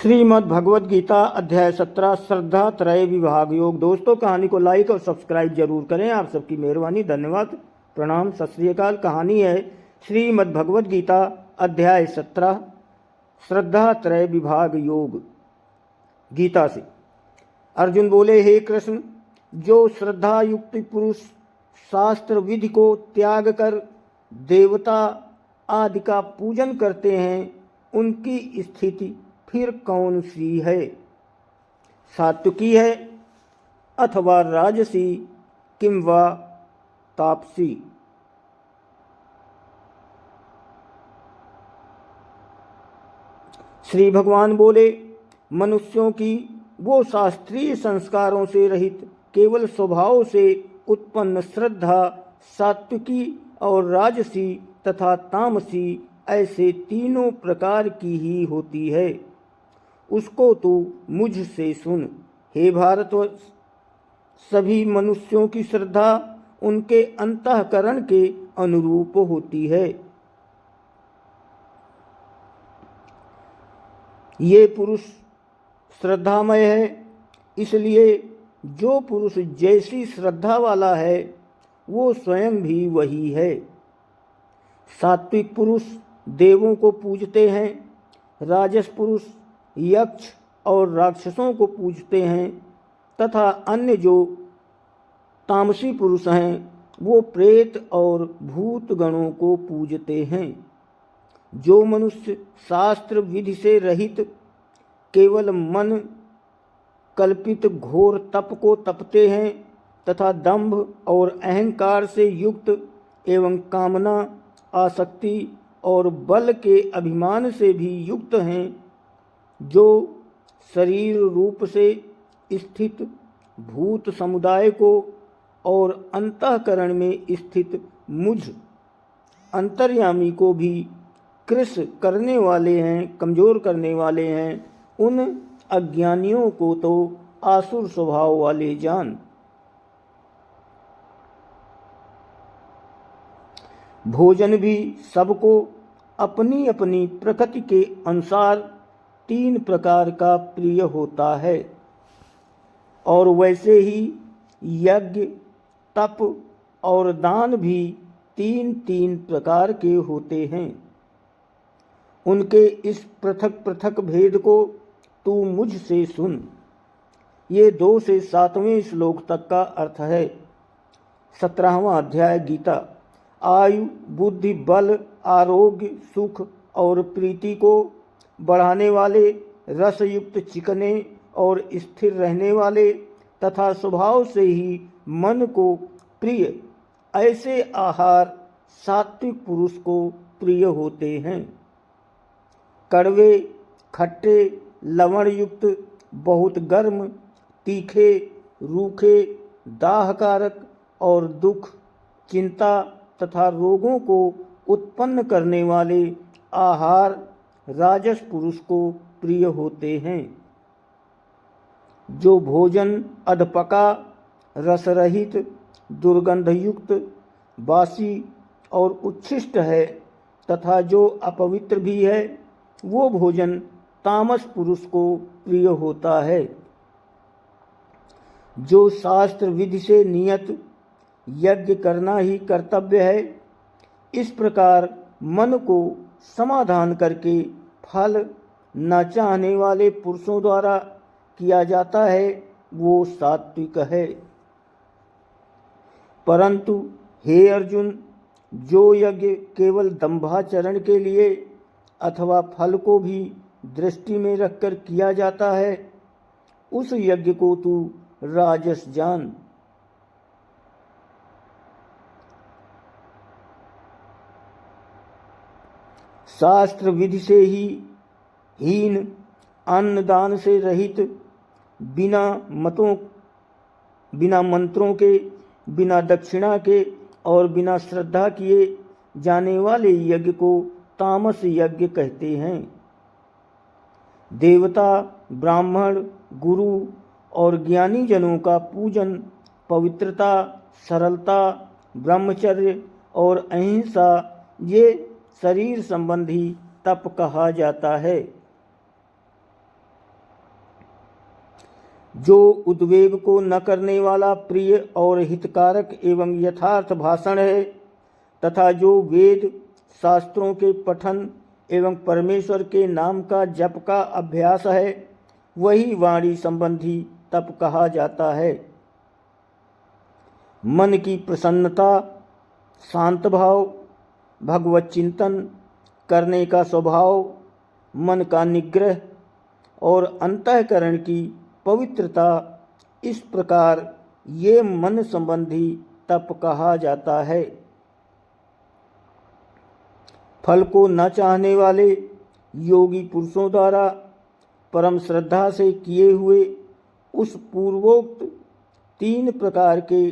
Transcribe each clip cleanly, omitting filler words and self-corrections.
श्रीमद् भगवद गीता अध्याय 17 श्रद्धा त्रय विभाग योग। दोस्तों, कहानी को लाइक और सब्सक्राइब जरूर करें। आप सबकी मेहरबानी, धन्यवाद, प्रणाम, सत श्री अकाल। कहानी है श्रीमद् भगवद गीता अध्याय 17 श्रद्धा त्रय विभाग योग। गीता से अर्जुन बोले, हे कृष्ण, जो श्रद्धा युक्त पुरुष शास्त्र विधि को त्याग कर देवता आदि का पूजन करते हैं, उनकी स्थिति फिर कौन सी है? सात्विकी है अथवा राजसी किंवा तापसी? श्री भगवान बोले, मनुष्यों की वो शास्त्रीय संस्कारों से रहित केवल स्वभाव से उत्पन्न श्रद्धा सात्विकी और राजसी तथा तामसी ऐसे तीनों प्रकार की ही होती है। उसको तू मुझसे सुन। हे भारतवर्ष, सभी मनुष्यों की श्रद्धा उनके अंतःकरण के अनुरूप होती है। ये पुरुष श्रद्धामय है, इसलिए जो पुरुष जैसी श्रद्धा वाला है वो स्वयं भी वही है। सात्विक पुरुष देवों को पूजते हैं, राजस पुरुष यक्ष और राक्षसों को पूजते हैं तथा अन्य जो तामसी पुरुष हैं वो प्रेत और भूत गणों को पूजते हैं। जो मनुष्य शास्त्र विधि से रहित केवल मन कल्पित घोर तप को तपते हैं तथा दंभ और अहंकार से युक्त एवं कामना, आसक्ति और बल के अभिमान से भी युक्त हैं, जो शरीर रूप से स्थित भूत समुदाय को और अंतःकरण में स्थित मुझ अंतर्यामी को भी कृश करने वाले हैं, कमजोर करने वाले हैं, उन अज्ञानियों को तो आसुर स्वभाव वाले जान। भोजन भी सबको अपनी अपनी प्रकृति के अनुसार 3 प्रकार का प्रिय होता है, और वैसे ही यज्ञ, तप और दान भी 3 प्रकार के होते हैं। उनके इस पृथक पृथक भेद को तू मुझसे सुन। ये 2 से 7वें श्लोक तक का अर्थ है। 17वां अध्याय गीता। आयु, बुद्धि, बल, आरोग्य, सुख और प्रीति को बढ़ाने वाले, रसयुक्त, चिकने और स्थिर रहने वाले तथा स्वभाव से ही मन को प्रिय ऐसे आहार सात्विक पुरुष को प्रिय होते हैं। कड़वे, खट्टे, लवण युक्त, बहुत गर्म, तीखे, रूखे, दाहकारक और दुख, चिंता तथा रोगों को उत्पन्न करने वाले आहार राजस पुरुष को प्रिय होते हैं। जो भोजन अधपका, रसरहित, दुर्गंधयुक्त, बासी और उच्छिष्ट है तथा जो अपवित्र भी है, वो भोजन तामस पुरुष को प्रिय होता है। जो शास्त्र विधि से नियत यज्ञ करना ही कर्तव्य है, इस प्रकार मन को समाधान करके फल न चाहने वाले पुरुषों द्वारा किया जाता है, वो सात्विक है। परंतु हे अर्जुन, जो यज्ञ केवल दंभाचरण के लिए अथवा फल को भी दृष्टि में रखकर किया जाता है, उस यज्ञ को तू राजस जान। शास्त्र विधि से ही हीन, अन्न दान से रहित, बिना मंत्रों के, बिना दक्षिणा के और बिना श्रद्धा किए जाने वाले यज्ञ को तामस यज्ञ कहते हैं। देवता, ब्राह्मण, गुरु और ज्ञानी जनों का पूजन पवित्रता, सरलता, ब्रह्मचर्य और अहिंसा, ये शरीर संबंधी तप कहा जाता है। जो उद्वेग को न करने वाला प्रिय और हितकारक एवं यथार्थ भाषण है तथा जो वेद शास्त्रों के पठन एवं परमेश्वर के नाम का जप का अभ्यास है, वही वाणी संबंधी तप कहा जाता है। मन की प्रसन्नता, शांत भाव, भगवत चिंतन करने का स्वभाव, मन का निग्रह और अंतःकरण की पवित्रता, इस प्रकार ये मन संबंधी तप कहा जाता है। फल को न चाहने वाले योगी पुरुषों द्वारा परम श्रद्धा से किए हुए उस पूर्वोक्त 3 प्रकार के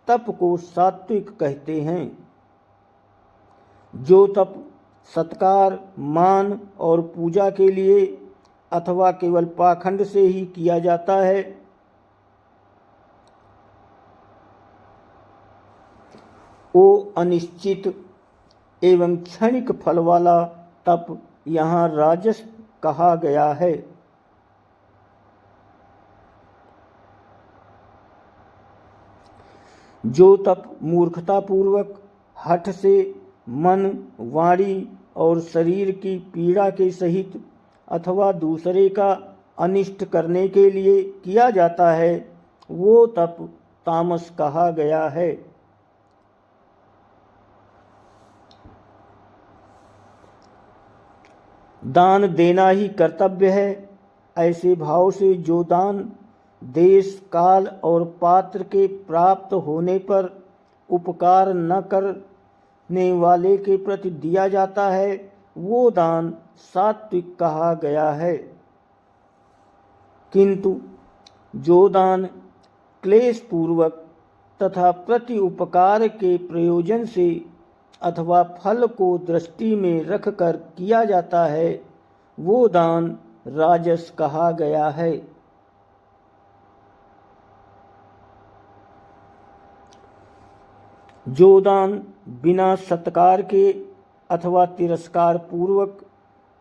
तप को सात्विक कहते हैं। जो तप सत्कार, मान और पूजा के लिए अथवा केवल पाखंड से ही किया जाता है, वो अनिश्चित एवं क्षणिक फल वाला तप यहाँ राजस कहा गया है। जो तप मूर्खतापूर्वक हठ से मन, वाणी और शरीर की पीड़ा के सहित अथवा दूसरे का अनिष्ट करने के लिए किया जाता है, वो तप तामस कहा गया है। दान देना ही कर्तव्य है, ऐसे भाव से जो दान देश, काल और पात्र के प्राप्त होने पर उपकार न करने वाले के प्रति दिया जाता है, वो दान सात्विक कहा गया है। किंतु जो दान क्लेश पूर्वक तथा प्रति उपकार के प्रयोजन से अथवा फल को दृष्टि में रखकर किया जाता है, वो दान राजस कहा गया है। जो दान बिना सत्कार के अथवा तिरस्कार पूर्वक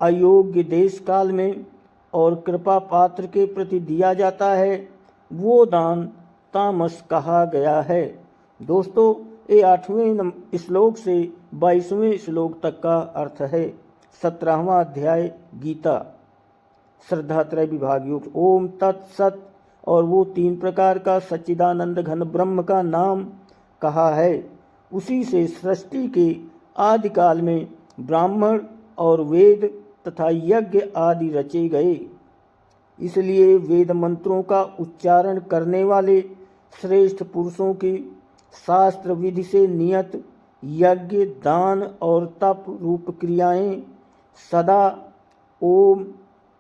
अयोग्य देश काल में और कृपा पात्र के प्रति दिया जाता है, वो दान तामस कहा गया है। दोस्तों, ये 8वें श्लोक से 22वें श्लोक तक का अर्थ है। 17वां अध्याय गीता श्रद्धात्रय विभाग युक्त। ओम तत्सत। और वो 3 प्रकार का सच्चिदानंद घन ब्रह्म का नाम कहा है। उसी से सृष्टि के आदि काल में ब्राह्मण और वेद तथा यज्ञ आदि रचे गए। इसलिए वेद मंत्रों का उच्चारण करने वाले श्रेष्ठ पुरुषों की शास्त्र विधि से नियत यज्ञ, दान और तप रूप क्रियाएं सदा ओम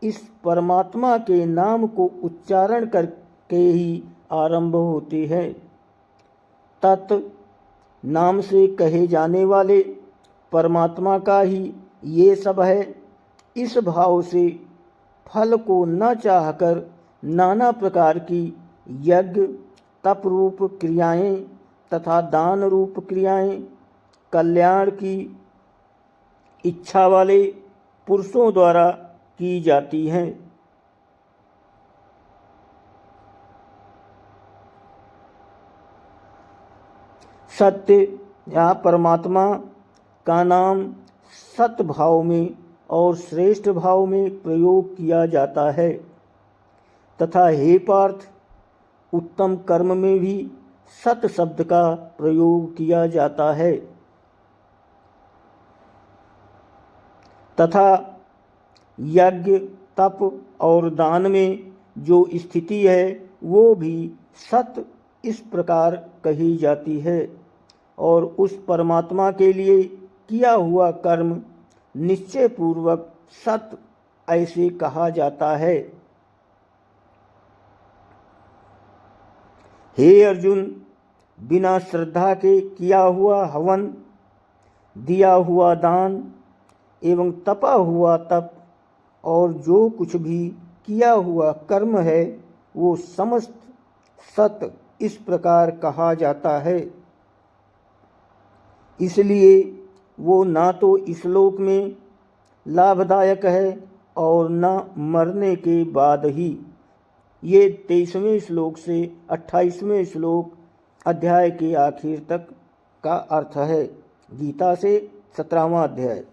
इस परमात्मा के नाम को उच्चारण करके ही आरंभ होती है। तत् नाम से कहे जाने वाले परमात्मा का ही ये सब है। इस भाव से फल को न चाहकर नाना प्रकार की यज्ञ, तप रूप क्रियाएं तथा दान रूप क्रियाएं कल्याण की इच्छा वाले पुरुषों द्वारा की जाती हैं। सत्य या परमात्मा का नाम सत भाव में और श्रेष्ठ भाव में प्रयोग किया जाता है तथा हे पार्थ, उत्तम कर्म में भी सत शब्द का प्रयोग किया जाता है तथा यज्ञ, तप और दान में जो स्थिति है वो भी सत इस प्रकार कही जाती है और उस परमात्मा के लिए किया हुआ कर्म निश्चय पूर्वक सत ऐसे कहा जाता है। हे अर्जुन, बिना श्रद्धा के किया हुआ हवन, दिया हुआ दान एवं तपा हुआ तप और जो कुछ भी किया हुआ कर्म है वो समस्त सत इस प्रकार कहा जाता है। इसलिए वो ना तो इस लोक में लाभदायक है और न मरने के बाद ही। ये 23वें श्लोक से 28वें श्लोक अध्याय के आखिर तक का अर्थ है। गीता से 17वां अध्याय।